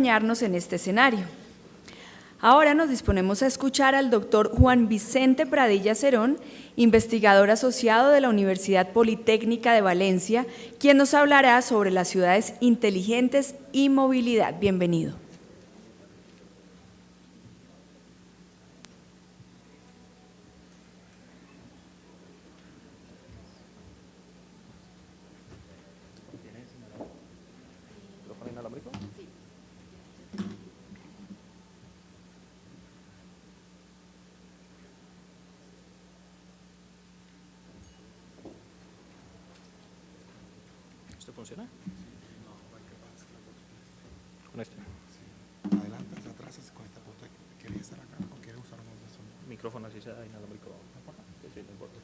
acompañarnos en este escenario. Ahora nos disponemos a escuchar al doctor Juan Vicente Pradilla Cerón, investigador asociado de la Universidad Politécnica de Valencia, quien nos hablará sobre las ciudades inteligentes y movilidad. Bienvenido. ¿Esto funciona? Con este. Adelante, atrás, con esta punta. ¿Quieres estar acá o quieres usar uno de esos? Micrófono así sea inalámbrico. Sí, no importa.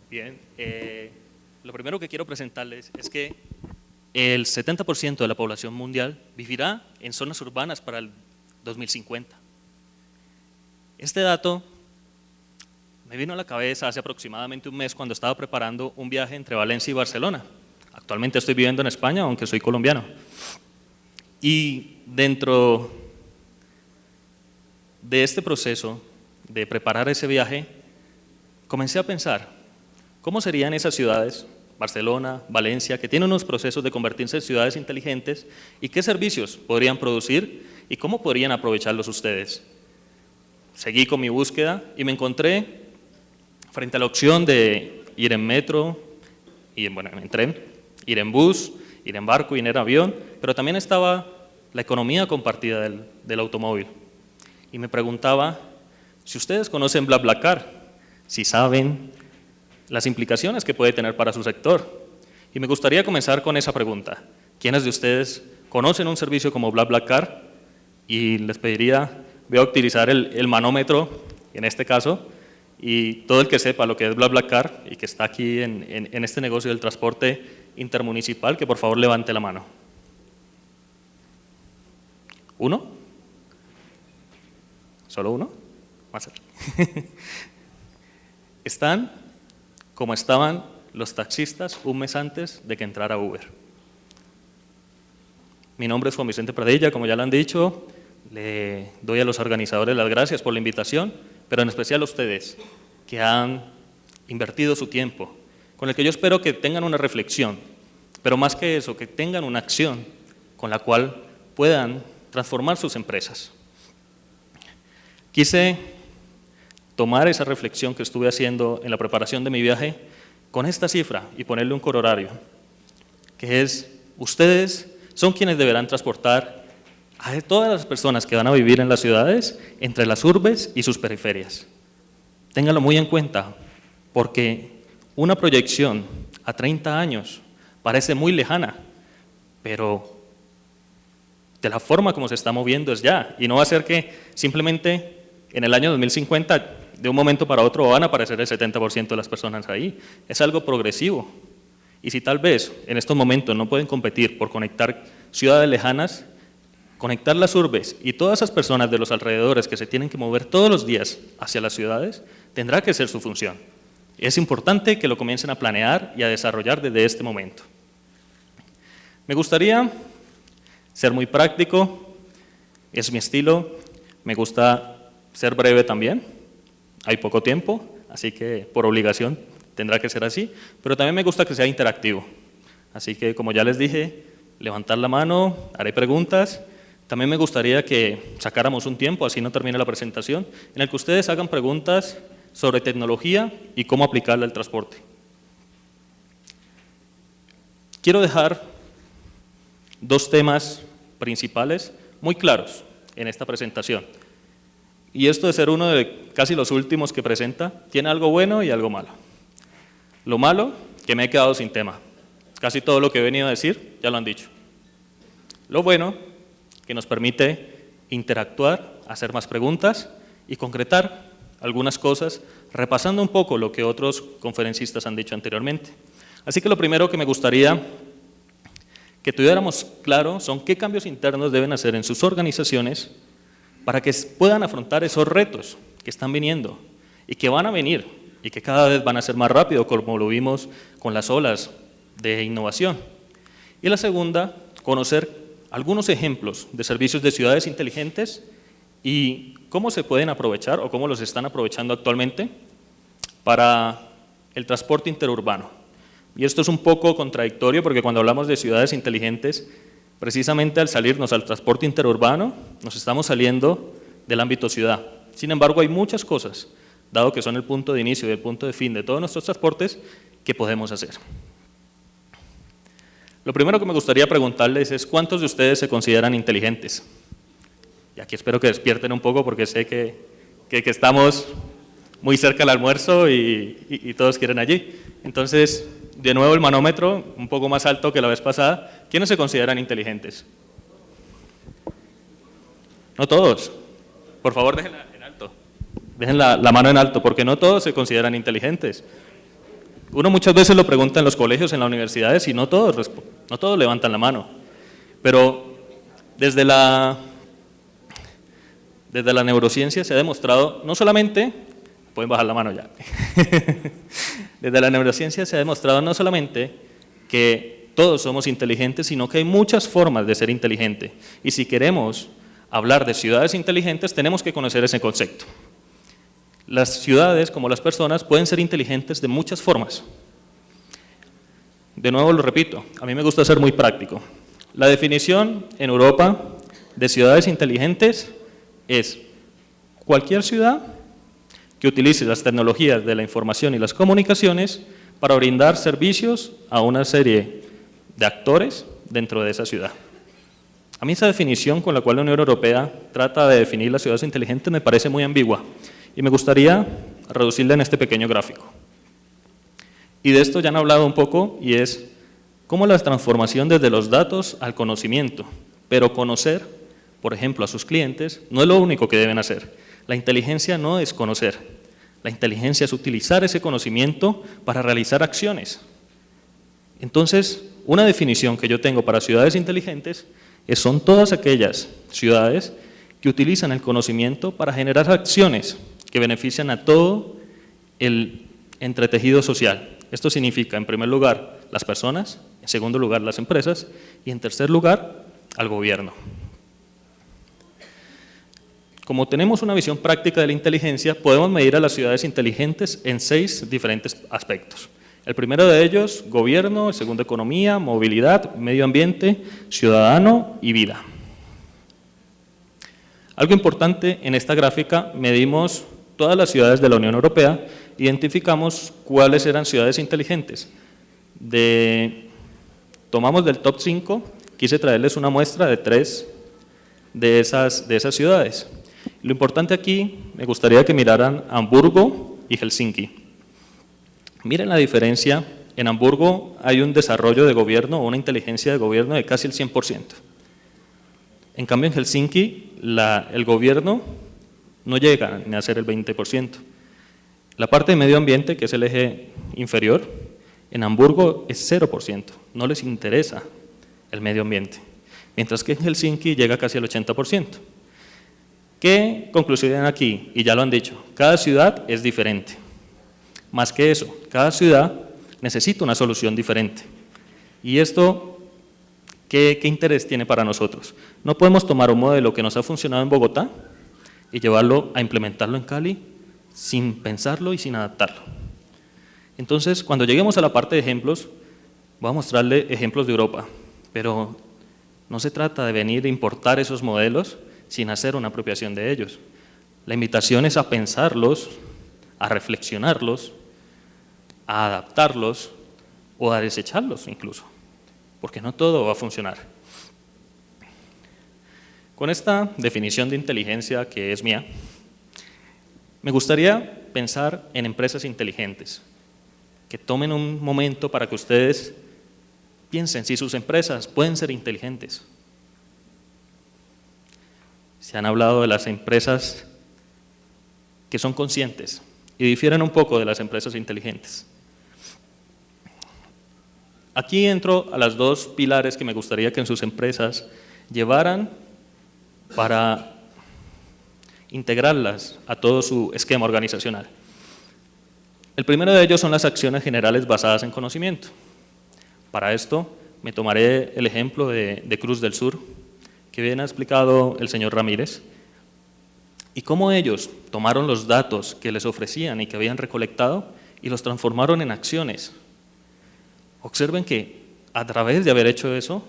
Bien, lo primero que quiero presentarles es que el 70% de la población mundial vivirá en zonas urbanas para el 2050. Este dato me vino a la cabeza hace aproximadamente un mes cuando estaba preparando un viaje entre Valencia y Barcelona. Actualmente estoy viviendo en España, aunque soy colombiano. Y dentro de este proceso de preparar ese viaje, comencé a pensar, ¿cómo serían esas ciudades, Barcelona, Valencia, que tienen unos procesos de convertirse en ciudades inteligentes y qué servicios podrían producir y cómo podrían aprovecharlos ustedes? Seguí con mi búsqueda y me encontré frente a la opción de ir en metro, en tren, ir en bus, ir en barco, ir en avión, pero también estaba la economía compartida del automóvil. Y me preguntaba si ustedes conocen BlaBlaCar, si saben las implicaciones que puede tener para su sector. Y me gustaría comenzar con esa pregunta. ¿Quiénes de ustedes conocen un servicio como BlaBlaCar? Y les pediría, voy a utilizar el manómetro, en este caso, y todo el que sepa lo que es BlaBlaCar y que está aquí en este negocio del transporte intermunicipal, que por favor levante la mano. ¿Uno? ¿Solo uno? Más. Están como estaban los taxistas un mes antes de que entrara Uber. Mi nombre es Juan Vicente Pradilla, como ya lo han dicho, le doy a los organizadores las gracias por la invitación, pero en especial a ustedes, que han invertido su tiempo, con el que yo espero que tengan una reflexión, pero más que eso, que tengan una acción con la cual puedan transformar sus empresas. Quise tomar esa reflexión que estuve haciendo en la preparación de mi viaje con esta cifra y ponerle un corolario, que es, ustedes son quienes deberán transportar a todas las personas que van a vivir en las ciudades entre las urbes y sus periferias. Ténganlo muy en cuenta, porque una proyección a 30 años parece muy lejana, pero de la forma como se está moviendo es ya, y no va a ser que simplemente en el año 2050 de un momento para otro van a aparecer el 70% de las personas ahí. Es algo progresivo. Y si tal vez en estos momentos no pueden competir por conectar ciudades lejanas, conectar las urbes y todas esas personas de los alrededores que se tienen que mover todos los días hacia las ciudades, tendrá que ser su función. Es importante que lo comiencen a planear y a desarrollar desde este momento. Me gustaría ser muy práctico, es mi estilo, me gusta ser breve también. Hay poco tiempo, así que por obligación tendrá que ser así, pero también me gusta que sea interactivo. Así que, como ya les dije, levantar la mano, haré preguntas. También me gustaría que sacáramos un tiempo, así no termine la presentación, en el que ustedes hagan preguntas sobre tecnología y cómo aplicarla al transporte. Quiero dejar dos temas principales muy claros en esta presentación. Y esto de ser uno de casi los últimos que presenta, tiene algo bueno y algo malo. Lo malo, que me he quedado sin tema. Casi todo lo que he venido a decir, ya lo han dicho. Lo bueno, que nos permite interactuar, hacer más preguntas y concretar algunas cosas, repasando un poco lo que otros conferencistas han dicho anteriormente. Así que lo primero que me gustaría que tuviéramos claro son qué cambios internos deben hacer en sus organizaciones para que puedan afrontar esos retos que están viniendo y que van a venir y que cada vez van a ser más rápido, como lo vimos con las olas de innovación. Y la segunda, conocer algunos ejemplos de servicios de ciudades inteligentes y cómo se pueden aprovechar o cómo los están aprovechando actualmente para el transporte interurbano. Y esto es un poco contradictorio porque cuando hablamos de ciudades inteligentes, precisamente al salirnos al transporte interurbano, nos estamos saliendo del ámbito ciudad. Sin embargo, hay muchas cosas, dado que son el punto de inicio y el punto de fin de todos nuestros transportes, que podemos hacer. Lo primero que me gustaría preguntarles es ¿cuántos de ustedes se consideran inteligentes? Y aquí espero que despierten un poco porque sé que estamos muy cerca del almuerzo y todos quieren allí. Entonces, de nuevo el manómetro, un poco más alto que la vez pasada. ¿Quiénes se consideran inteligentes? No todos. Por favor, déjenla en alto. Dejen la mano en alto, porque no todos se consideran inteligentes. Uno muchas veces lo pregunta en los colegios, en las universidades, y no todos levantan la mano. Pero desde la neurociencia se ha demostrado, no solamente, pueden bajar la mano ya, desde la neurociencia se ha demostrado no solamente que todos somos inteligentes, sino que hay muchas formas de ser inteligente. Y si queremos hablar de ciudades inteligentes, tenemos que conocer ese concepto. Las ciudades, como las personas, pueden ser inteligentes de muchas formas. De nuevo lo repito, a mí me gusta ser muy práctico. La definición en Europa de ciudades inteligentes es cualquier ciudad que utilice las tecnologías de la información y las comunicaciones para brindar servicios a una serie de actores dentro de esa ciudad. A mí esa definición con la cual la Unión Europea trata de definir las ciudades inteligentes me parece muy ambigua y me gustaría reducirla en este pequeño gráfico. Y de esto ya han hablado un poco y es cómo la transformación desde los datos al conocimiento, pero conocer, por ejemplo, a sus clientes no es lo único que deben hacer. La inteligencia no es conocer, la inteligencia es utilizar ese conocimiento para realizar acciones. Entonces, una definición que yo tengo para ciudades inteligentes son todas aquellas ciudades que utilizan el conocimiento para generar acciones que benefician a todo el entretejido social. Esto significa, en primer lugar, las personas, en segundo lugar, las empresas y en tercer lugar, al gobierno. Como tenemos una visión práctica de la inteligencia, podemos medir a las ciudades inteligentes en 6 diferentes aspectos. El primero de ellos, gobierno, el segundo, economía, movilidad, medio ambiente, ciudadano y vida. Algo importante en esta gráfica, medimos todas las ciudades de la Unión Europea, identificamos cuáles eran ciudades inteligentes. Tomamos del top 5, quise traerles una muestra de 3 de esas ciudades. Lo importante aquí, me gustaría que miraran Hamburgo y Helsinki. Miren la diferencia, en Hamburgo hay un desarrollo de gobierno o una inteligencia de gobierno de casi el 100%. En cambio en Helsinki el gobierno no llega ni a ser el 20%. La parte de medio ambiente, que es el eje inferior, en Hamburgo es 0%, no les interesa el medio ambiente, mientras que en Helsinki llega casi al 80%. ¿Qué conclusión aquí? Y ya lo han dicho, cada ciudad es diferente. Más que eso, cada ciudad necesita una solución diferente. ¿Y esto qué interés tiene para nosotros? No podemos tomar un modelo que nos ha funcionado en Bogotá y llevarlo a implementarlo en Cali sin pensarlo y sin adaptarlo. Entonces, cuando lleguemos a la parte de ejemplos, voy a mostrarle ejemplos de Europa, pero no se trata de venir a importar esos modelos sin hacer una apropiación de ellos. La invitación es a pensarlos, a reflexionarlos, a adaptarlos o a desecharlos incluso, porque no todo va a funcionar. Con esta definición de inteligencia que es mía, me gustaría pensar en empresas inteligentes, que tomen un momento para que ustedes piensen si sus empresas pueden ser inteligentes. Se han hablado de las empresas que son conscientes y difieren un poco de las empresas inteligentes. Aquí entro a las dos pilares que me gustaría que en sus empresas llevaran para integrarlas a todo su esquema organizacional. El primero de ellos son las acciones generales basadas en conocimiento. Para esto me tomaré el ejemplo de Cruz del Sur, que bien ha explicado el señor Ramírez, y cómo ellos tomaron los datos que les ofrecían y que habían recolectado y los transformaron en acciones. Observen que a través de haber hecho eso,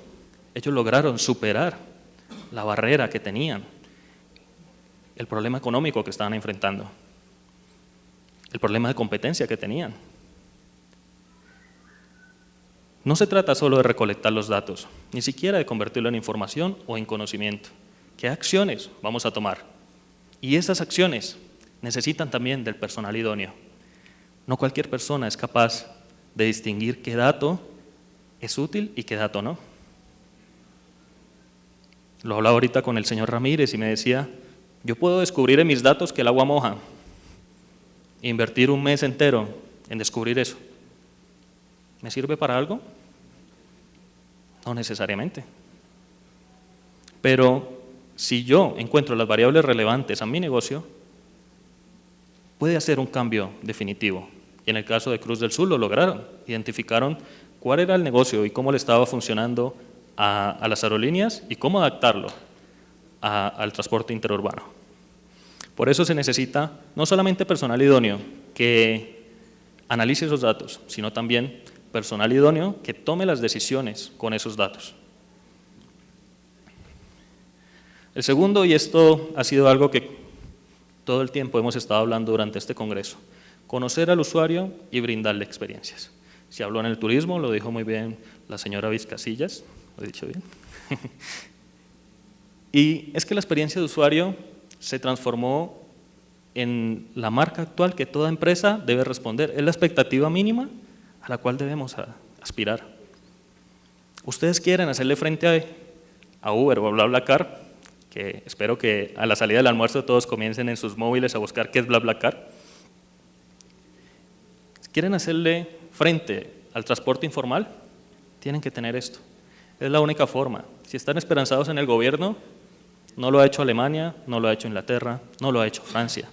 ellos lograron superar la barrera que tenían, el problema económico que estaban enfrentando, el problema de competencia que tenían. No se trata solo de recolectar los datos, ni siquiera de convertirlo en información o en conocimiento. ¿Qué acciones vamos a tomar? Y esas acciones necesitan también del personal idóneo. No cualquier persona es capaz de distinguir qué dato es útil y qué dato no. Lo hablaba ahorita con el señor Ramírez y me decía, yo puedo descubrir en mis datos que el agua moja, e invertir un mes entero en descubrir eso. ¿Me sirve para algo? No necesariamente. Pero si yo encuentro las variables relevantes a mi negocio, puede hacer un cambio definitivo. Y en el caso de Cruz del Sur lo lograron. Identificaron cuál era el negocio y cómo le estaba funcionando a las aerolíneas y cómo adaptarlo al transporte interurbano. Por eso se necesita no solamente personal idóneo que analice esos datos, sino también personal idóneo que tome las decisiones con esos datos. El segundo, y esto ha sido algo que todo el tiempo hemos estado hablando durante este congreso, conocer al usuario y brindarle experiencias. Se habló en el turismo, lo dijo muy bien la señora Vizcasillas, ¿lo he dicho bien? Y es que la experiencia de usuario se transformó en la marca actual que toda empresa debe responder. Es la expectativa mínima a la cual debemos aspirar. Ustedes quieren hacerle frente a Uber o a BlaBlaCar, que espero que a la salida del almuerzo todos comiencen en sus móviles a buscar qué es BlaBlaCar. ¿Quieren hacerle frente al transporte informal? Tienen que tener esto. Es la única forma. Si están esperanzados en el gobierno, no lo ha hecho Alemania, no lo ha hecho Inglaterra, no lo ha hecho Francia.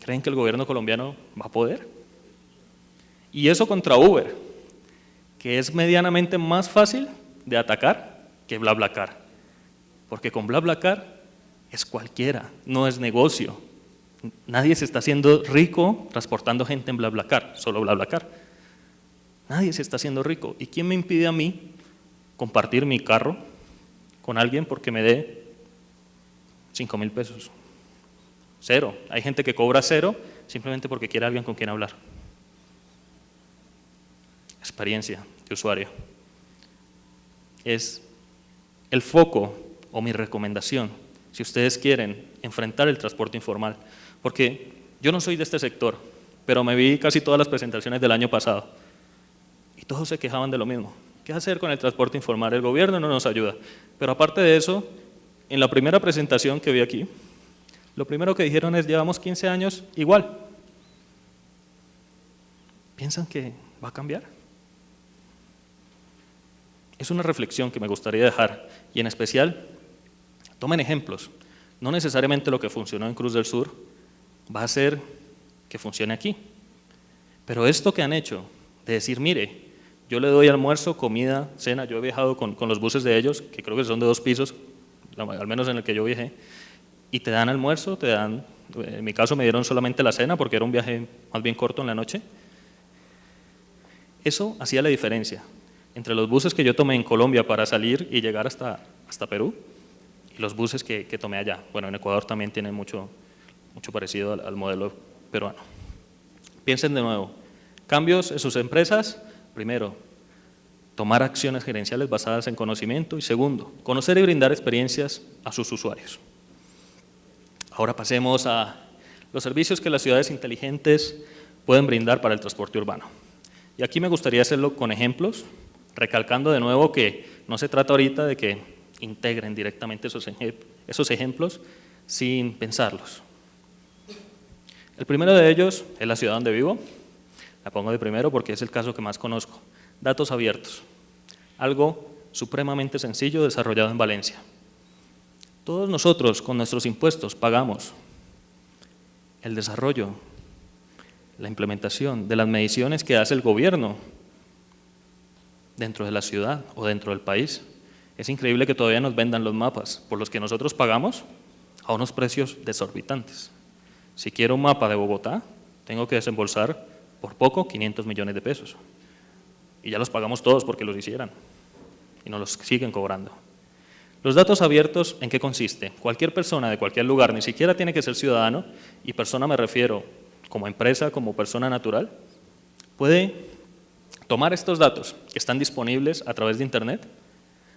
¿Creen que el gobierno colombiano va a poder? Y eso contra Uber, que es medianamente más fácil de atacar que BlaBlaCar. Porque con BlaBlaCar es cualquiera, no es negocio. Nadie se está haciendo rico transportando gente en BlaBlaCar, solo BlaBlaCar. Nadie se está haciendo rico. ¿Y quién me impide a mí compartir mi carro con alguien porque me dé 5,000 pesos? Cero. Hay gente que cobra cero simplemente porque quiere alguien con quien hablar. Experiencia de usuario. Es el foco o mi recomendación si ustedes quieren enfrentar el transporte informal. Porque yo no soy de este sector, pero me vi casi todas las presentaciones del año pasado y todos se quejaban de lo mismo. ¿Qué hacer con el transporte informal? El gobierno no nos ayuda. Pero aparte de eso, en la primera presentación que vi aquí, lo primero que dijeron es, llevamos 15 años igual. ¿Piensan que va a cambiar? Es una reflexión que me gustaría dejar, y en especial, tomen ejemplos. No necesariamente lo que funcionó en Cruz del Sur va a hacer que funcione aquí. Pero esto que han hecho, de decir, mire, yo le doy almuerzo, comida, cena, yo he viajado con los buses de ellos, que creo que son de 2 pisos, al menos en el que yo viajé, y te dan almuerzo, te dan, en mi caso me dieron solamente la cena porque era un viaje más bien corto en la noche. Eso hacía la diferencia entre los buses que yo tomé en Colombia para salir y llegar hasta Perú y los buses que tomé allá. Bueno, en Ecuador también tienen mucho parecido al modelo peruano. Piensen de nuevo, cambios en sus empresas, primero, tomar acciones gerenciales basadas en conocimiento y segundo, conocer y brindar experiencias a sus usuarios. Ahora pasemos a los servicios que las ciudades inteligentes pueden brindar para el transporte urbano. Y aquí me gustaría hacerlo con ejemplos, recalcando de nuevo que no se trata ahorita de que integren directamente esos ejemplos sin pensarlos. El primero de ellos es la ciudad donde vivo. La pongo de primero porque es el caso que más conozco. Datos abiertos. Algo supremamente sencillo desarrollado en Valencia. Todos nosotros con nuestros impuestos pagamos el desarrollo, la implementación de las mediciones que hace el gobierno dentro de la ciudad o dentro del país. Es increíble que todavía nos vendan los mapas por los que nosotros pagamos a unos precios desorbitantes. Si quiero un mapa de Bogotá, tengo que desembolsar por poco 500 millones de pesos. Y ya los pagamos todos porque los hicieran. Y nos los siguen cobrando. Los datos abiertos, ¿en qué consiste? Cualquier persona de cualquier lugar, ni siquiera tiene que ser ciudadano, y persona me refiero como empresa, como persona natural, puede tomar estos datos que están disponibles a través de Internet,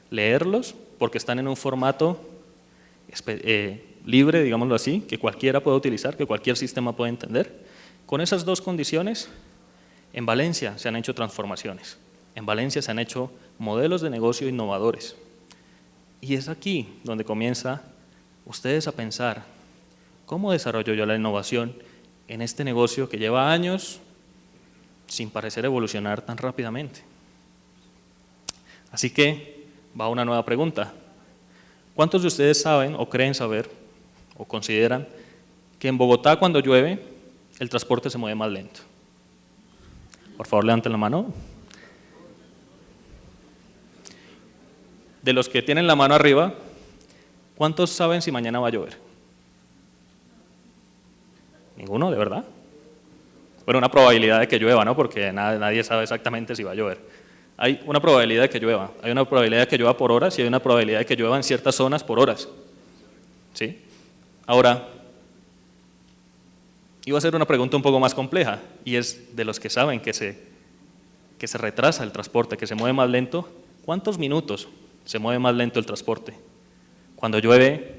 leerlos porque están en un formato libre, digámoslo así, que cualquiera puede utilizar, que cualquier sistema puede entender. Con esas dos condiciones, en Valencia se han hecho transformaciones. En Valencia se han hecho modelos de negocio innovadores. Y es aquí donde comienza ustedes a pensar, ¿cómo desarrollo yo la innovación en este negocio que lleva años sin parecer evolucionar tan rápidamente? Así que va una nueva pregunta. ¿Cuántos de ustedes saben o creen saber o consideran que en Bogotá cuando llueve el transporte se mueve más lento? Por favor, levanten la mano. De los que tienen la mano arriba, ¿cuántos saben si mañana va a llover? ¿Ninguno, de verdad? Bueno, una probabilidad de que llueva, ¿no? Porque nadie sabe exactamente si va a llover. Hay una probabilidad de que llueva, hay una probabilidad de que llueva por horas y hay una probabilidad de que llueva en ciertas zonas por horas. ¿Sí? Ahora, iba a hacer una pregunta un poco más compleja, y es de los que saben que se retrasa el transporte, que se mueve más lento, ¿cuántos minutos se mueve más lento el transporte? ¿Cuando llueve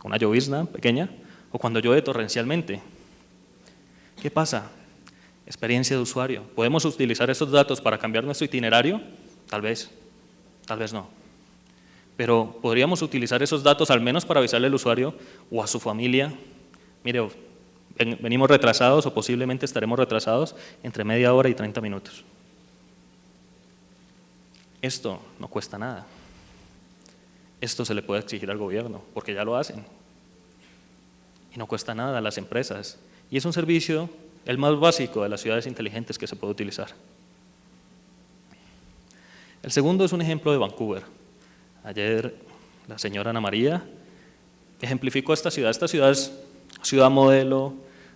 una llovizna pequeña o cuando llueve torrencialmente? ¿Qué pasa? Experiencia de usuario. ¿Podemos utilizar esos datos para cambiar nuestro itinerario? Tal vez no. Pero podríamos utilizar esos datos al menos para avisarle al usuario o a su familia, mire, venimos retrasados o posiblemente estaremos retrasados entre media hora y 30 minutos. Esto no cuesta nada. Esto se le puede exigir al gobierno, porque ya lo hacen. Y no cuesta nada a las empresas. Y es un servicio, el más básico de las ciudades inteligentes que se puede utilizar. El segundo es un ejemplo de Vancouver. Ayer la señora Ana María ejemplificó esta ciudad. Esta ciudad es ciudad modelo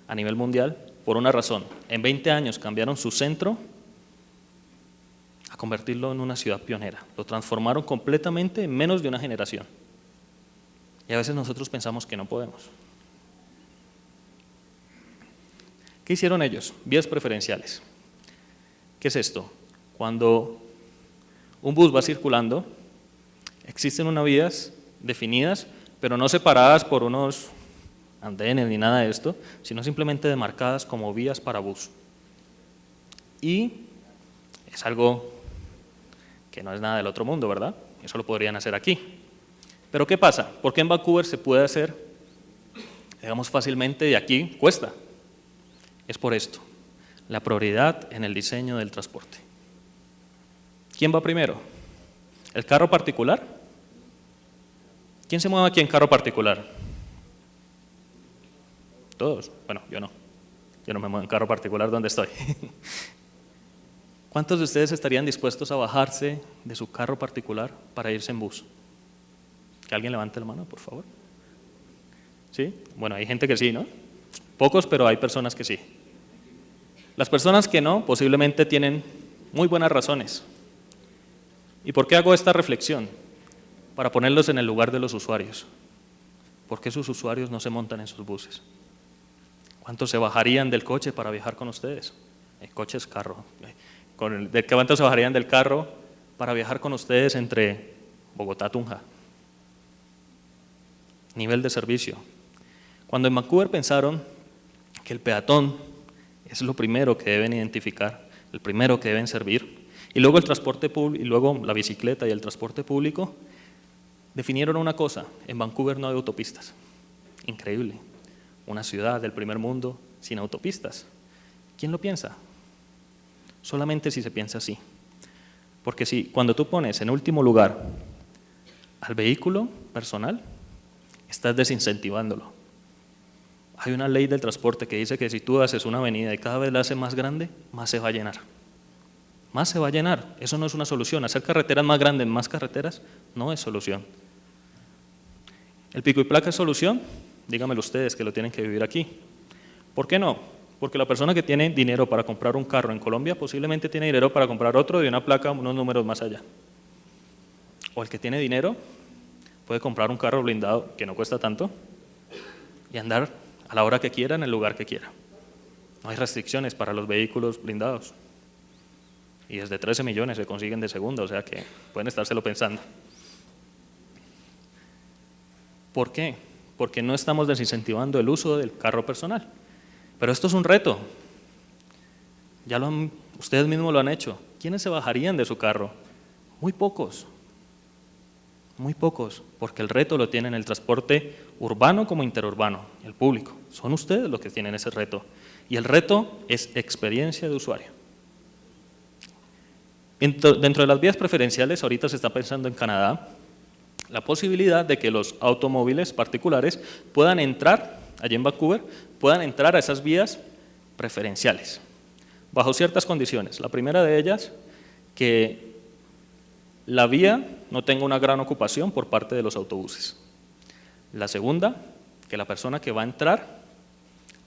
a nivel mundial por una razón. En 20 años cambiaron su centro a convertirlo en una ciudad pionera. Lo transformaron completamente en menos de una generación. Y a veces nosotros pensamos que no podemos. ¿Qué hicieron ellos? Vías preferenciales. ¿Qué es esto? Cuando un bus va circulando, existen unas vías definidas, pero no separadas por unos andenes ni nada de esto, sino simplemente demarcadas como vías para bus. Y es algo que no es nada del otro mundo, ¿verdad? Eso lo podrían hacer aquí. Pero ¿qué pasa? ¿Por qué en Vancouver se puede hacer, digamos, fácilmente y aquí cuesta? Es por esto, la prioridad en el diseño del transporte. ¿Quién va primero? ¿El carro particular? ¿Quién se mueve aquí en carro particular? Todos. Bueno, yo no. Yo no me muevo en carro particular donde estoy. ¿Cuántos de ustedes estarían dispuestos a bajarse de su carro particular para irse en bus? Que alguien levante la mano, por favor. ¿Sí? Bueno, hay gente que sí, ¿no? Pocos, pero hay personas que sí. Las personas que no, posiblemente tienen muy buenas razones. ¿Y por qué hago esta reflexión? Para ponerlos en el lugar de los usuarios. ¿Por qué sus usuarios no se montan en sus buses? ¿Cuántos se bajarían del coche para viajar con ustedes? El coche es carro. ¿Cuántos se bajarían del carro para viajar con ustedes entre Bogotá y Tunja? Nivel de servicio. Cuando en Vancouver pensaron que el peatón es lo primero que deben identificar, el primero que deben servir, y luego el transporte público, y luego la bicicleta y el transporte público, definieron una cosa: en Vancouver no hay autopistas. Increíble. una ciudad del primer mundo sin autopistas. ¿Quién lo piensa? Solamente si se piensa así. Porque si cuando tú pones en último lugar al vehículo personal, estás desincentivándolo. Hay una ley del transporte que dice que si tú haces una avenida y cada vez la haces más grande, más se va a llenar. Más se va a llenar. Eso no es una solución. Hacer carreteras más grandes, más carreteras, no es solución. ¿El pico y placa es solución? Díganmelo ustedes que lo tienen que vivir aquí. ¿Por qué no? Porque la persona que tiene dinero para comprar un carro en Colombia posiblemente tiene dinero para comprar otro de una placa unos números más allá. O el que tiene dinero puede comprar un carro blindado que no cuesta tanto y andar a la hora que quiera, en el lugar que quiera. No hay restricciones para los vehículos blindados. Y desde 13 millones se consiguen de segunda, o sea que pueden estárselo pensando. ¿Por qué? Porque no estamos desincentivando el uso del carro personal. Pero esto es un reto. Ustedes mismos lo han hecho. ¿Quiénes se bajarían de su carro? Muy pocos. Muy pocos, porque el reto lo tienen el transporte urbano como interurbano, el público. Son ustedes los que tienen ese reto. Y el reto es experiencia de usuario. Dentro de las vías preferenciales, ahorita se está pensando en Canadá, la posibilidad de que los automóviles particulares puedan entrar, allí en Vancouver, puedan entrar a esas vías preferenciales, bajo ciertas condiciones. La primera de ellas, que la vía no tenga una gran ocupación por parte de los autobuses. La segunda, que la persona que va a entrar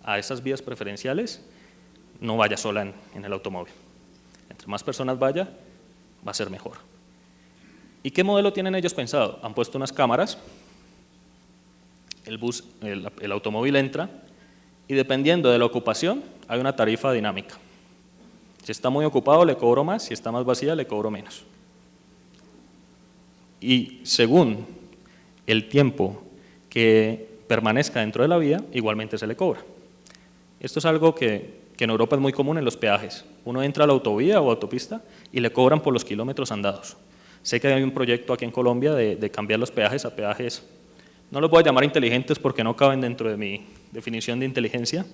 a esas vías preferenciales no vaya sola en el automóvil. Entre más personas vaya, va a ser mejor. ¿Y qué modelo tienen ellos pensado? Han puesto unas cámaras, el automóvil entra y dependiendo de la ocupación hay una tarifa dinámica. Si está muy ocupado le cobro más, si está más vacía le cobro menos. Y según el tiempo que permanezca dentro de la vía, igualmente se le cobra. Esto es algo que en Europa es muy común en los peajes. Uno entra a la autovía o autopista y le cobran por los kilómetros andados. Sé que hay un proyecto aquí en Colombia de cambiar los peajes a peajes, no los voy a llamar inteligentes porque no caben dentro de mi definición de inteligencia,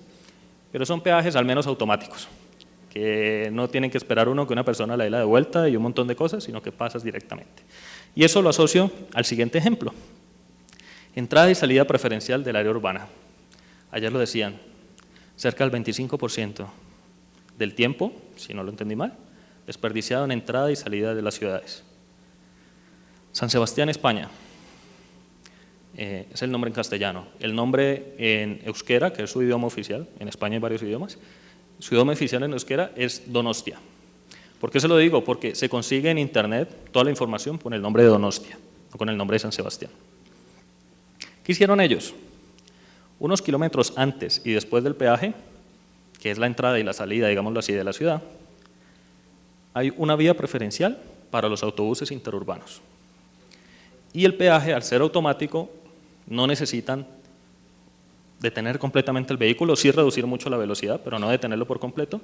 pero son peajes al menos automáticos, que no tienen que esperar uno que una persona le dé la de vuelta y un montón de cosas, sino que pasas directamente. Y eso lo asocio al siguiente ejemplo. Entrada y salida preferencial del área urbana. Ayer lo decían, cerca del 25% del tiempo, si no lo entendí mal, desperdiciado en entrada y salida de las ciudades. San Sebastián, España, es el nombre en castellano. El nombre en euskera, que es su idioma oficial, en España hay varios idiomas, su idioma oficial en euskera es Donostia. ¿Por qué se lo digo? Porque se consigue en internet toda la información con el nombre de Donostia, no con el nombre de San Sebastián. ¿Qué hicieron ellos? Unos kilómetros antes y después del peaje, que es la entrada y la salida, digámoslo así, de la ciudad, hay una vía preferencial para los autobuses interurbanos. Y el peaje, al ser automático, no necesitan detener completamente el vehículo, sí reducir mucho la velocidad, pero no detenerlo por completo,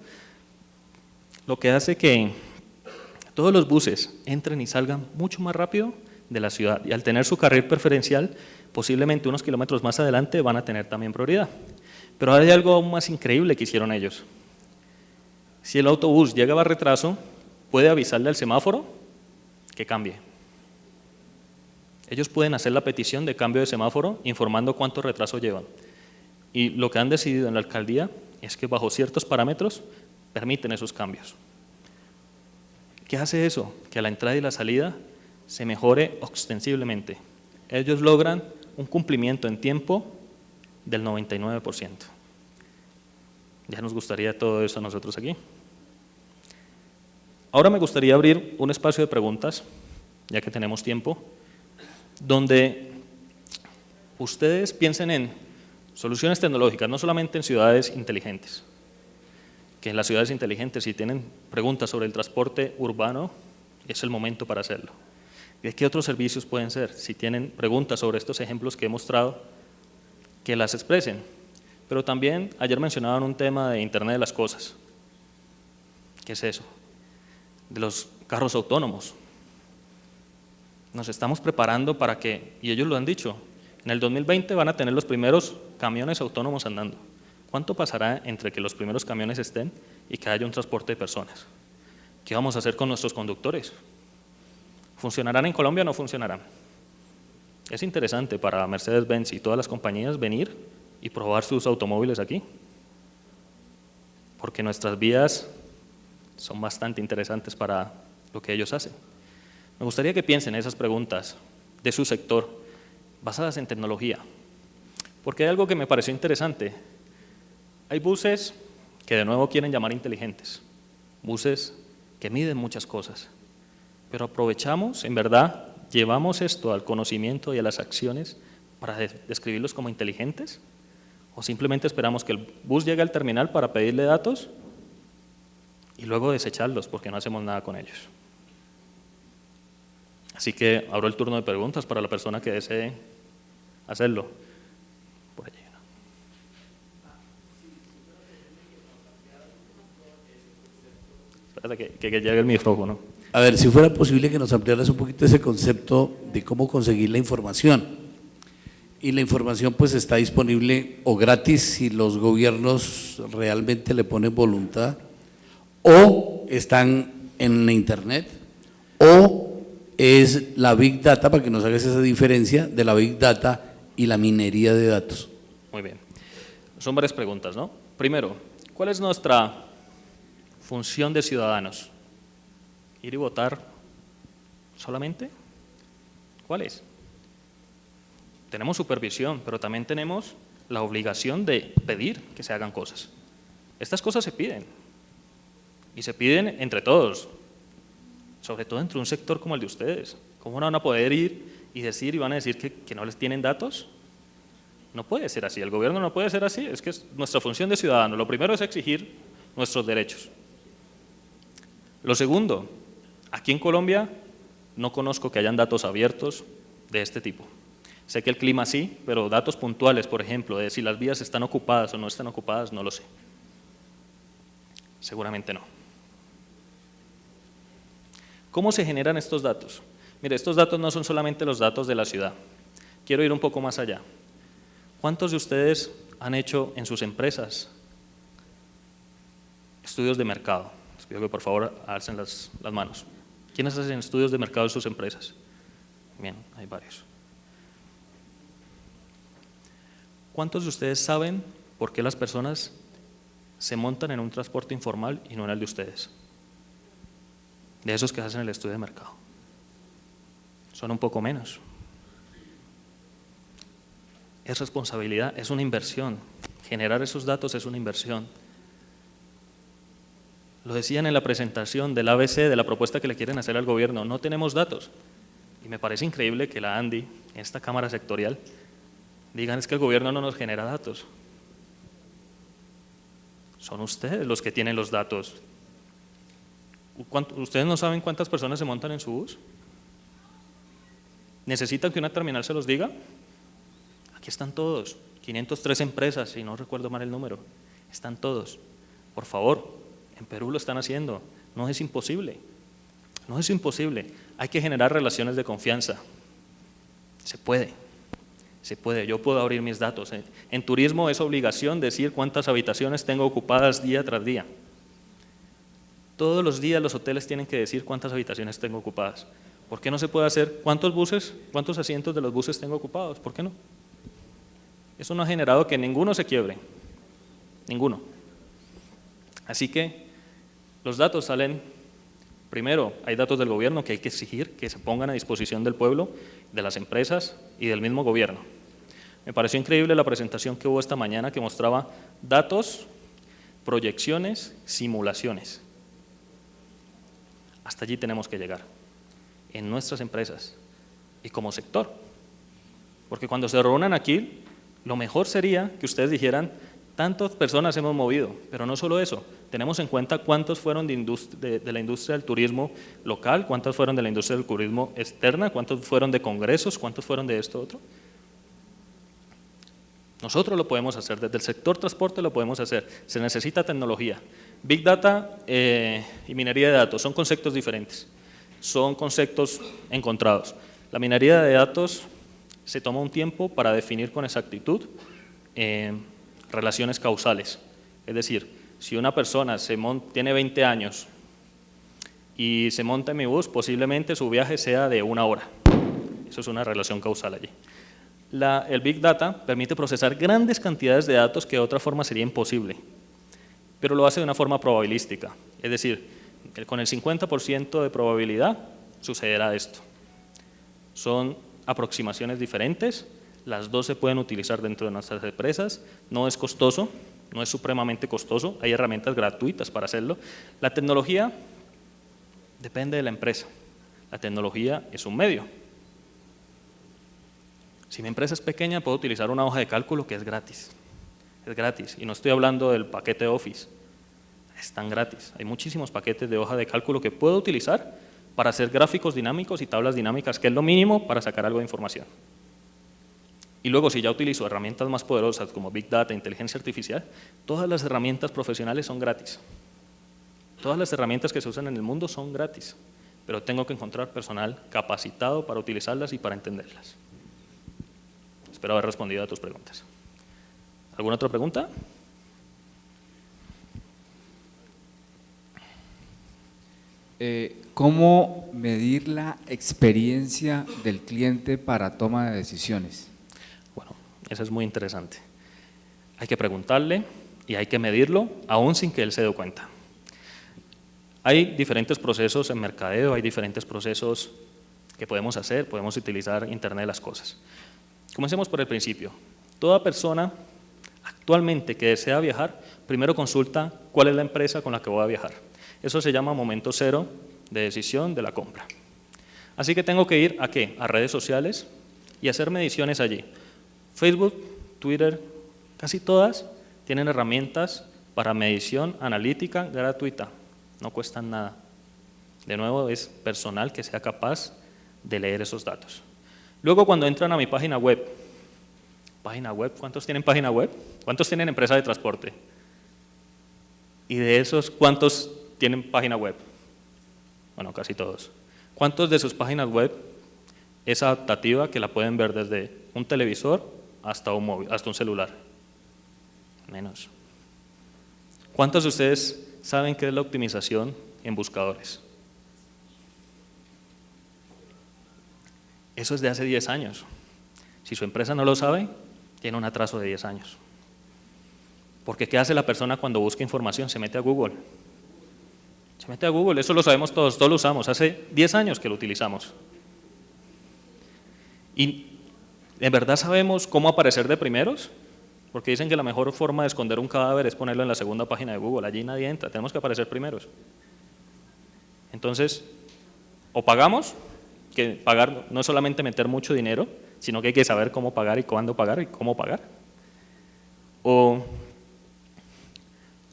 lo que hace que todos los buses entren y salgan mucho más rápido de la ciudad. Y al tener su carril preferencial, posiblemente unos kilómetros más adelante van a tener también prioridad. Pero hay algo aún más increíble que hicieron ellos. Si el autobús llega a retraso, puede avisarle al semáforo que cambie. Ellos pueden hacer la petición de cambio de semáforo informando cuánto retraso llevan. Y lo que han decidido en la alcaldía es que bajo ciertos parámetros permiten esos cambios. ¿Qué hace eso? Que a la entrada y la salida se mejore ostensiblemente. Ellos logran un cumplimiento en tiempo del 99%. Ya nos gustaría todo eso a nosotros aquí. Ahora me gustaría abrir un espacio de preguntas, ya que tenemos tiempo, donde ustedes piensen en soluciones tecnológicas, no solamente en ciudades inteligentes, que en las ciudades inteligentes, si tienen preguntas sobre el transporte urbano, es el momento para hacerlo. ¿De qué otros servicios pueden ser? Si tienen preguntas sobre estos ejemplos que he mostrado, que las expresen. Pero también ayer mencionaban un tema de Internet de las Cosas. ¿Qué es eso? De los carros autónomos. Nos estamos preparando para que, y ellos lo han dicho, En el 2020 van a tener los primeros camiones autónomos andando. ¿Cuánto pasará entre que los primeros camiones estén y que haya un transporte de personas? ¿Qué vamos a hacer con nuestros conductores? ¿Funcionarán en Colombia o no funcionarán? Es interesante para Mercedes-Benz y todas las compañías venir y probar sus automóviles aquí, porque nuestras vías son bastante interesantes para lo que ellos hacen. Me gustaría que piensen en esas preguntas de su sector, basadas en tecnología, porque hay algo que me pareció interesante. Hay buses que de nuevo quieren llamar inteligentes, buses que miden muchas cosas, pero aprovechamos, en verdad, llevamos esto al conocimiento y a las acciones para describirlos como inteligentes, o simplemente esperamos que el bus llegue al terminal para pedirle datos y luego desecharlos porque no hacemos nada con ellos. Así que abro el turno de preguntas para la persona que desee hacerlo. Por allí. Espérate que llegue el micrófono. A ver, si fuera posible que nos ampliaras un poquito ese concepto de cómo conseguir la información. Y la información pues está disponible o gratis si los gobiernos realmente le ponen voluntad, o están en la internet, o es la Big Data, para que nos hagas esa diferencia de la Big Data y la minería de datos. Muy bien. Son varias preguntas, ¿no? Primero, ¿cuál es nuestra función de ciudadanos? ¿Ir y votar solamente? ¿Cuál es? Tenemos supervisión, pero también tenemos la obligación de pedir que se hagan cosas. Estas cosas se piden, y se piden entre todos, sobre todo entre un sector como el de ustedes. ¿Cómo no van a poder ir y decir y van a decir que no les tienen datos? No puede ser así, el gobierno no puede ser así, es que es nuestra función de ciudadano. Lo primero es exigir nuestros derechos. Lo segundo, aquí en Colombia no conozco que hayan datos abiertos de este tipo. Sé que el clima sí, pero datos puntuales, por ejemplo, de si las vías están ocupadas o no están ocupadas, no lo sé. Seguramente no. ¿Cómo se generan estos datos? Mire, estos datos no son solamente los datos de la ciudad. Quiero ir un poco más allá. ¿Cuántos de ustedes han hecho en sus empresas estudios de mercado? Les pido que por favor alcen las manos. ¿Quiénes hacen estudios de mercado en sus empresas? Bien, hay varios. ¿Cuántos de ustedes saben por qué las personas se montan en un transporte informal y no en el de ustedes? De esos que hacen el estudio de mercado. Son un poco menos. Es responsabilidad, es una inversión. Generar esos datos es una inversión. Lo decían en la presentación del ABC, de la propuesta que le quieren hacer al gobierno. No tenemos datos. Y me parece increíble que la ANDI, en esta Cámara Sectorial, digan es que el gobierno no nos genera datos. Son ustedes los que tienen los datos. ¿Ustedes no saben cuántas personas se montan en su bus? ¿Necesitan que una terminal se los diga? Aquí están todos, 503 empresas, si no recuerdo mal el número. Están todos. Por favor, en Perú lo están haciendo. No es imposible. No es imposible. Hay que generar relaciones de confianza. Se puede. Se puede, yo puedo abrir mis datos. En turismo es obligación decir cuántas habitaciones tengo ocupadas día tras día. Todos los días los hoteles tienen que decir cuántas habitaciones tengo ocupadas. ¿Por qué no se puede hacer cuántos buses, cuántos asientos de los buses tengo ocupados? ¿Por qué no? Eso no ha generado que ninguno se quiebre. Ninguno. Así que los datos salen, primero hay datos del gobierno que hay que exigir que se pongan a disposición del pueblo, de las empresas y del mismo gobierno. Me pareció increíble la presentación que hubo esta mañana que mostraba datos, proyecciones, simulaciones. Hasta allí tenemos que llegar, en nuestras empresas y como sector. Porque cuando se reúnan aquí, lo mejor sería que ustedes dijeran, tantas personas hemos movido, pero no solo eso, tenemos en cuenta cuántos fueron de la industria del turismo local, cuántos fueron de la industria del turismo externa, cuántos fueron de congresos, cuántos fueron de esto otro. Nosotros lo podemos hacer, desde el sector transporte lo podemos hacer, se necesita tecnología. Big Data y minería de datos son conceptos diferentes, son conceptos encontrados. La minería de datos se toma un tiempo para definir con exactitud relaciones causales. Es decir, si una persona tiene 20 años y se monta en mi bus, posiblemente su viaje sea de 1 hora. Eso es una relación causal allí. El Big Data permite procesar grandes cantidades de datos que de otra forma sería imposible, pero lo hace de una forma probabilística. Es decir, con el 50% de probabilidad sucederá esto. Son aproximaciones diferentes, las dos se pueden utilizar dentro de nuestras empresas, no es costoso, no es supremamente costoso, hay herramientas gratuitas para hacerlo. La tecnología depende de la empresa, la tecnología es un medio. Si mi empresa es pequeña, puedo utilizar una hoja de cálculo que es gratis, y no estoy hablando del paquete de Office, están gratis, hay muchísimos paquetes de hoja de cálculo que puedo utilizar para hacer gráficos dinámicos y tablas dinámicas, que es lo mínimo para sacar algo de información. Y luego, si ya utilizo herramientas más poderosas como Big Data, inteligencia artificial, todas las herramientas profesionales son gratis. Todas las herramientas que se usan en el mundo son gratis, pero tengo que encontrar personal capacitado para utilizarlas y para entenderlas. Espero haber respondido a tus preguntas. ¿Alguna otra pregunta? ¿Cómo medir la experiencia del cliente para toma de decisiones? Bueno, eso es muy interesante. Hay que preguntarle y hay que medirlo, aún sin que él se dé cuenta. Hay diferentes procesos en mercadeo, hay diferentes procesos que podemos hacer, podemos utilizar Internet de las cosas. Comencemos por el principio. Toda persona actualmente que desea viajar, primero consulta cuál es la empresa con la que voy a viajar. Eso se llama momento cero de decisión de la compra. Así que tengo que ir ¿a qué? A redes sociales y hacer mediciones allí. Facebook, Twitter, casi todas tienen herramientas para medición analítica gratuita. No cuestan nada. De nuevo, es personal que sea capaz de leer esos datos. Luego, cuando entran a mi página web, ¿cuántos tienen página web? ¿Cuántos tienen empresa de transporte? Y de esos, ¿cuántos tienen página web? Bueno, casi todos. ¿Cuántos de sus páginas web es adaptativa que la pueden ver desde un televisor hasta un móvil, hasta un celular? Menos. ¿Cuántos de ustedes saben qué es la optimización en buscadores? Eso es de hace 10 años. Si su empresa no lo sabe, tiene un atraso de 10 años. Porque ¿qué hace la persona cuando busca información? Se mete a Google. Se mete a Google, eso lo sabemos todos lo usamos. Hace 10 años que lo utilizamos. ¿Y en verdad sabemos cómo aparecer de primeros? Porque dicen que la mejor forma de esconder un cadáver es ponerlo en la segunda página de Google. Allí nadie entra, tenemos que aparecer primeros. Entonces, o pagamos, que pagar no es solamente meter mucho dinero, sino que hay que saber cómo pagar y cuándo pagar y cómo pagar. O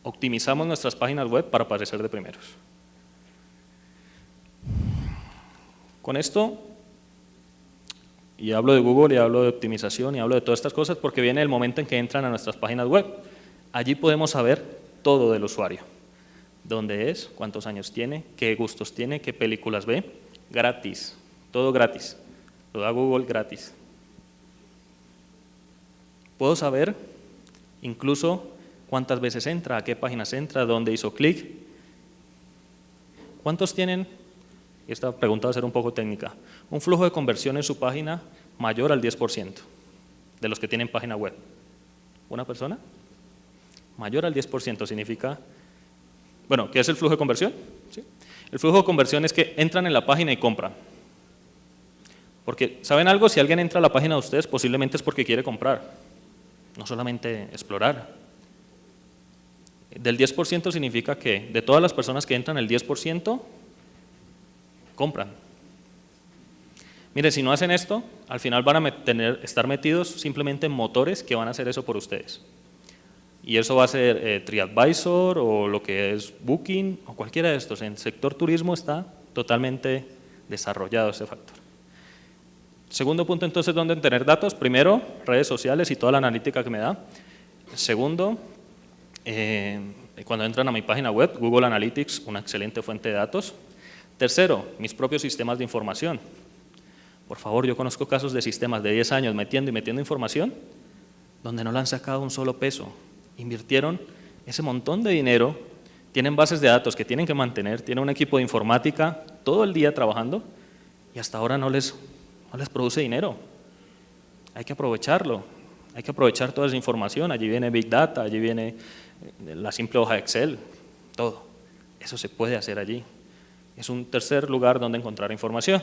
optimizamos nuestras páginas web para aparecer de primeros. Con esto, y hablo de Google, y hablo de optimización, y hablo de todas estas cosas, porque viene el momento en que entran a nuestras páginas web. Allí podemos saber todo del usuario. Dónde es, cuántos años tiene, qué gustos tiene, qué películas ve. Gratis, todo gratis. Lo da Google gratis. Puedo saber incluso cuántas veces entra, a qué páginas entra, dónde hizo clic. ¿Cuántos tienen? Esta pregunta va a ser un poco técnica. Un flujo de conversión en su página mayor al 10% de los que tienen página web. ¿Una persona? Mayor al 10% significa… Bueno, ¿qué es el flujo de conversión? ¿Sí? El flujo de conversión es que entran en la página y compran. Porque, ¿saben algo? Si alguien entra a la página de ustedes, posiblemente es porque quiere comprar, no solamente explorar. Del 10% significa que de todas las personas que entran, el 10% compran. Mire, si no hacen esto, al final van a estar metidos simplemente en motores que van a hacer eso por ustedes. Y eso va a ser TripAdvisor o lo que es Booking o cualquiera de estos. En el sector turismo está totalmente desarrollado ese factor. Segundo punto, entonces, ¿dónde tener datos? Primero, redes sociales y toda la analítica que me da. Segundo, cuando entran a mi página web, Google Analytics, una excelente fuente de datos. Tercero, mis propios sistemas de información. Por favor, yo conozco casos de sistemas de 10 años metiendo y metiendo información donde no le han sacado un solo peso. Invirtieron ese montón de dinero, tienen bases de datos que tienen que mantener, tienen un equipo de informática todo el día trabajando y hasta ahora no les produce dinero. Hay que aprovecharlo, hay que aprovechar toda esa información. Allí viene Big Data, allí viene la simple hoja de Excel, todo. Eso se puede hacer allí. Es un tercer lugar donde encontrar información.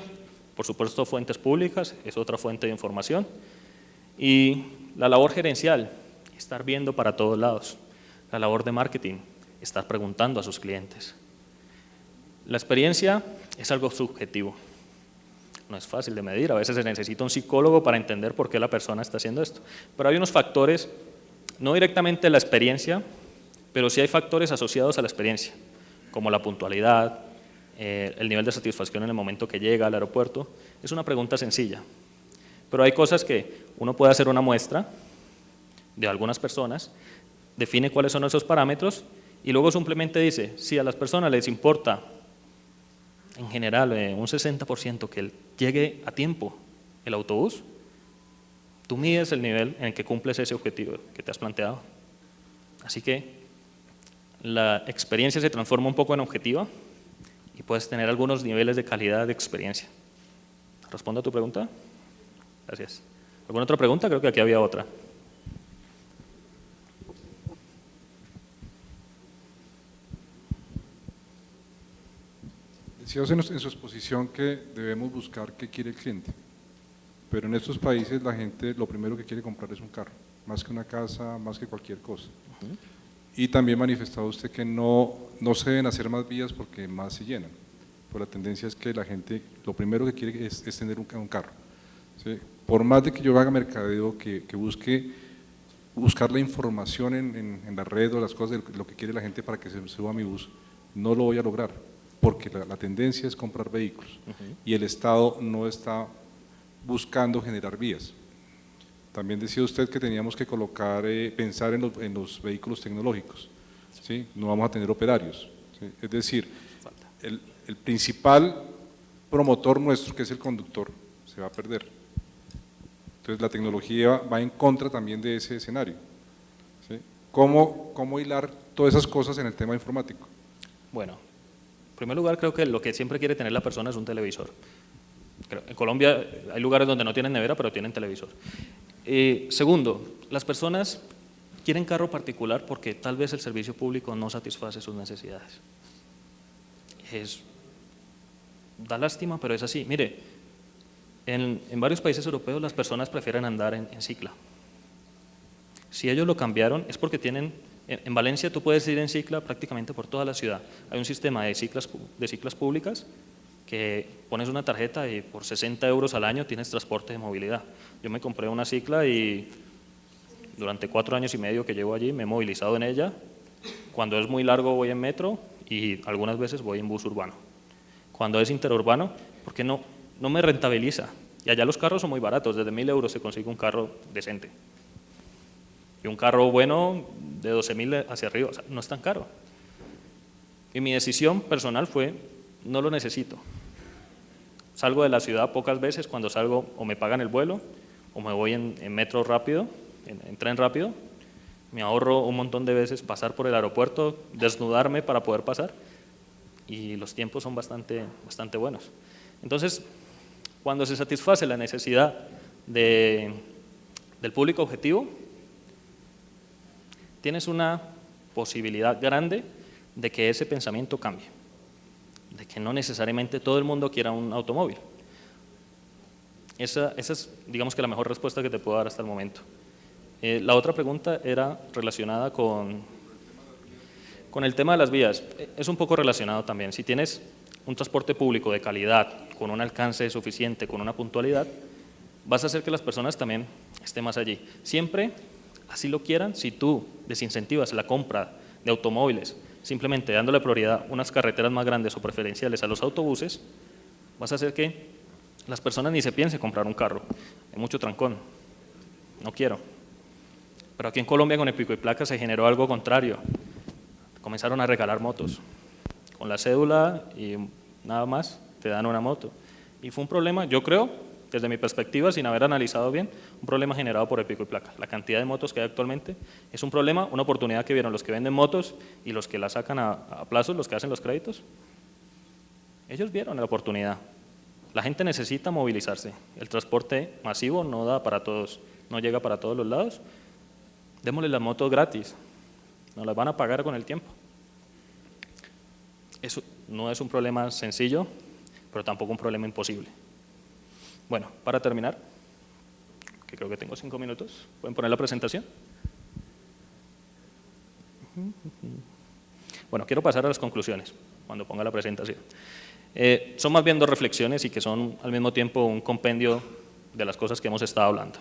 Por supuesto, fuentes públicas es otra fuente de información. Y la labor gerencial, estar viendo para todos lados. La labor de marketing, estar preguntando a sus clientes. La experiencia es algo subjetivo. No es fácil de medir, a veces se necesita un psicólogo para entender por qué la persona está haciendo esto. Pero hay unos factores, no directamente la experiencia, pero sí hay factores asociados a la experiencia, como la puntualidad, el nivel de satisfacción en el momento que llega al aeropuerto. Es una pregunta sencilla, pero hay cosas que uno puede hacer una muestra de algunas personas, define cuáles son esos parámetros y luego simplemente dice, si a las personas les importa en general un 60% que llegue a tiempo el autobús, tú mides el nivel en el que cumples ese objetivo que te has planteado. Así que la experiencia se transforma un poco en objetiva y puedes tener algunos niveles de calidad de experiencia. ¿Respondo a tu pregunta? Gracias. ¿Alguna otra pregunta? Creo que aquí había otra. Decías en su exposición que debemos buscar qué quiere el cliente, pero en estos países la gente lo primero que quiere comprar es un carro, más que una casa, más que cualquier cosa. Y también manifestaba usted que no se deben hacer más vías porque más se llenan. Pues la tendencia es que la gente lo primero que quiere es tener un carro. ¿Sí? Por más de que yo haga mercadeo, que buscar la información en la red o las cosas de lo que quiere la gente para que se suba a mi bus, no lo voy a lograr, porque la tendencia es comprar vehículos y el Estado no está buscando generar vías. También decía usted que teníamos que pensar en los vehículos tecnológicos, ¿sí? No vamos a tener operarios, ¿sí? Es decir, el principal promotor nuestro, que es el conductor, se va a perder. Entonces la tecnología va en contra también de ese escenario, ¿sí? ¿Cómo hilar todas esas cosas en el tema informático? Bueno, en primer lugar creo que lo que siempre quiere tener la persona es un televisor. En Colombia hay lugares donde no tienen nevera, pero tienen televisor. Segundo, las personas quieren carro particular porque tal vez el servicio público no satisface sus necesidades. Da lástima, pero es así. Mire, en varios países europeos las personas prefieren andar en cicla. Si ellos lo cambiaron es porque tienen, en Valencia tú puedes ir en cicla prácticamente por toda la ciudad. Hay un sistema de ciclas públicas que pones una tarjeta y por 60 € al año tienes transporte de movilidad. Yo me compré una cicla y durante 4 años y medio que llevo allí me he movilizado en ella. Cuando es muy largo voy en metro y algunas veces voy en bus urbano. Cuando es interurbano, porque no me rentabiliza. Y allá los carros son muy baratos, desde 1.000 € se consigue un carro decente. Y un carro bueno de 12.000 hacia arriba, o sea, no es tan caro. Y mi decisión personal fue, no lo necesito. Salgo de la ciudad pocas veces, cuando salgo o me pagan el vuelo o me voy en metro rápido, en tren rápido. Me ahorro un montón de veces pasar por el aeropuerto, desnudarme para poder pasar y los tiempos son bastante buenos. Entonces, cuando se satisface la necesidad del público objetivo, tienes una posibilidad grande de que ese pensamiento cambie, de que no necesariamente todo el mundo quiera un automóvil. Esa es, digamos que la mejor respuesta que te puedo dar hasta el momento. La otra pregunta era relacionada con el tema de las vías. Es un poco relacionado también. Si tienes un transporte público de calidad, con un alcance suficiente, con una puntualidad, vas a hacer que las personas también estén más allí. Siempre, así lo quieran, si tú desincentivas la compra de automóviles, simplemente dándole prioridad a unas carreteras más grandes o preferenciales a los autobuses, vas a hacer que las personas ni se piensen comprar un carro. Hay mucho trancón, no quiero. Pero aquí en Colombia con el pico y placa se generó algo contrario. Comenzaron a regalar motos. Con la cédula y nada más te dan una moto. Y fue un problema, yo creo, desde mi perspectiva, sin haber analizado bien, un problema generado por el pico y placa. La cantidad de motos que hay actualmente es un problema, una oportunidad que vieron los que venden motos y los que la sacan a plazos, los que hacen los créditos. Ellos vieron la oportunidad. La gente necesita movilizarse. El transporte masivo no da para todos, no llega para todos los lados. Démosle las motos gratis, nos las van a pagar con el tiempo. Eso no es un problema sencillo, pero tampoco un problema imposible. Bueno, para terminar, que creo que tengo 5 minutos, ¿pueden poner la presentación? Bueno, quiero pasar a las conclusiones cuando ponga la presentación. Son más bien 2 reflexiones y que son al mismo tiempo un compendio de las cosas que hemos estado hablando.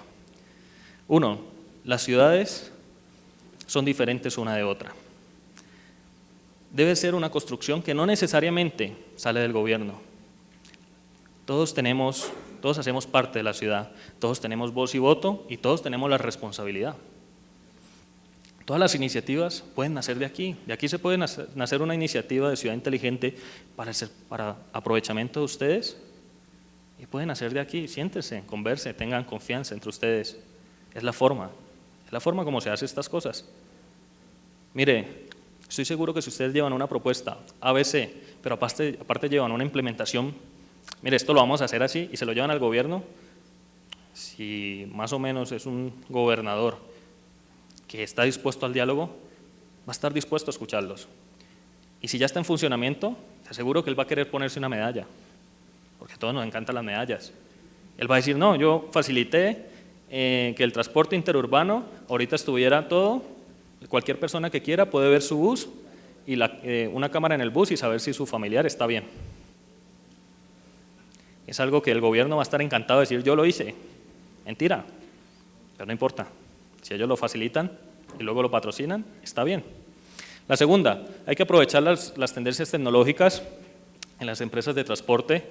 1, las ciudades son diferentes una de otra. Debe ser una construcción que no necesariamente sale del gobierno. Todos hacemos parte de la ciudad, todos tenemos voz y voto y todos tenemos la responsabilidad. Todas las iniciativas pueden nacer de aquí se puede nacer una iniciativa de ciudad inteligente para aprovechamiento de ustedes y pueden nacer de aquí, siéntense, conversen, tengan confianza entre ustedes, es la forma como se hacen estas cosas. Mire, estoy seguro que si ustedes llevan una propuesta ABC, pero aparte llevan una implementación, mire, esto lo vamos a hacer así y se lo llevan al gobierno, si más o menos es un gobernador que está dispuesto al diálogo, va a estar dispuesto a escucharlos. Y si ya está en funcionamiento, te aseguro que él va a querer ponerse una medalla, porque a todos nos encantan las medallas. Él va a decir, no, yo facilité que el transporte interurbano ahorita estuviera todo, cualquier persona que quiera puede ver su bus y una cámara en el bus y saber si su familiar está bien. Es algo que el gobierno va a estar encantado de decir, yo lo hice. Mentira, pero no importa. Si ellos lo facilitan y luego lo patrocinan, está bien. La segunda, hay que aprovechar las tendencias tecnológicas en las empresas de transporte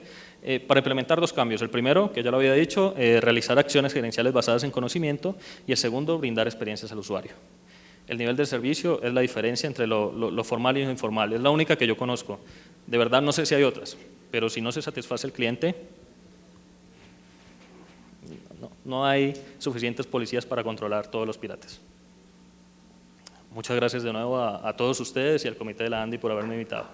para implementar 2 cambios. El primero, que ya lo había dicho, realizar acciones gerenciales basadas en conocimiento, y el segundo, brindar experiencias al usuario. El nivel de servicio es la diferencia entre lo formal y lo informal, es la única que yo conozco. De verdad no sé si hay otras, pero si no se satisface el cliente, no hay suficientes policías para controlar todos los piratas. Muchas gracias de nuevo a todos ustedes y al comité de la ANDI por haberme invitado.